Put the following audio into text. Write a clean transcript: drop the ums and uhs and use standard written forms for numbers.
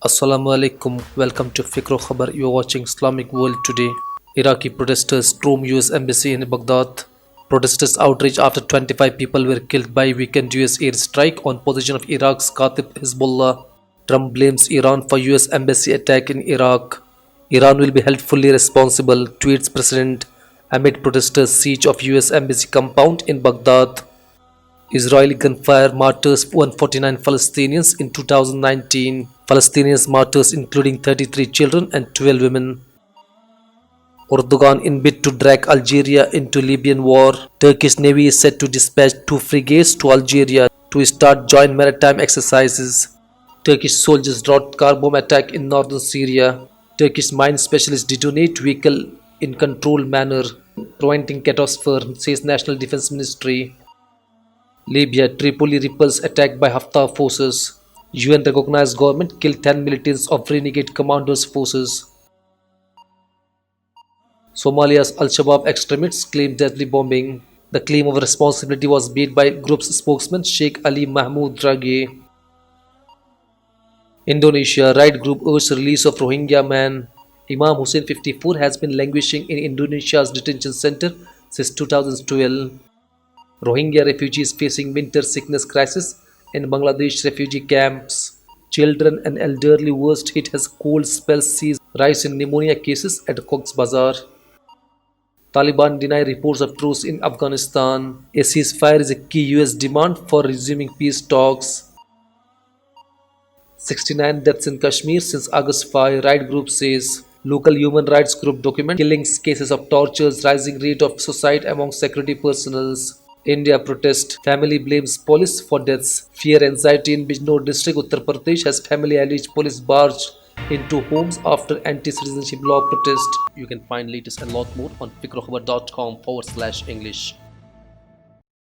Assalamu alaikum. Welcome to Fikro Khabar. You are watching Islamic World Today. Iraqi protesters storm US embassy in Baghdad. Protesters outrage after 25 people were killed by weekend US airstrike on position of Iraq's Katib Hezbollah. Trump blames Iran for US embassy attack in Iraq. Iran will be held fully responsible, tweets President amid protesters' siege of US embassy compound in Baghdad. Israeli gunfire martyrs 149 Palestinians in 2019. Palestinians martyrs including 33 children and 12 women. Erdogan in bid to drag Algeria into Libyan war. Turkish Navy is set to dispatch 2 frigates to Algeria to start joint maritime exercises. Turkish soldiers dropped car bomb attack in northern Syria. Turkish mine specialists detonate vehicle in controlled manner, preventing catastrophe, says National Defense Ministry. Libya, Tripoli repulsed attack by Haftar forces. UN recognized government killed 10 militants of renegade commanders' forces. Somalia's Al-Shabaab extremists claimed deadly bombing. The claim of responsibility was made by group's spokesman Sheikh Ali Mahmoud Dragi. Indonesia, right group urged release of Rohingya man. Imam Hussein 54 has been languishing in Indonesia's detention center since 2012. Rohingya refugees facing winter sickness crisis in Bangladesh refugee camps. Children and elderly worst hit as cold spells sees rise in pneumonia cases at Cox's Bazar. Taliban deny reports of truce in Afghanistan. A ceasefire is a key US demand for resuming peace talks. 69 deaths in Kashmir since August 5, right group says. Local human rights group document killings, cases of tortures, rising rate of suicide among security personnel. India protest. Family blames police for deaths. Fear anxiety in Bijnor district, Uttar Pradesh as family alleged police barged into homes after anti-citizenship law protest. You can find latest and lot more on fikrokhbar.com/English.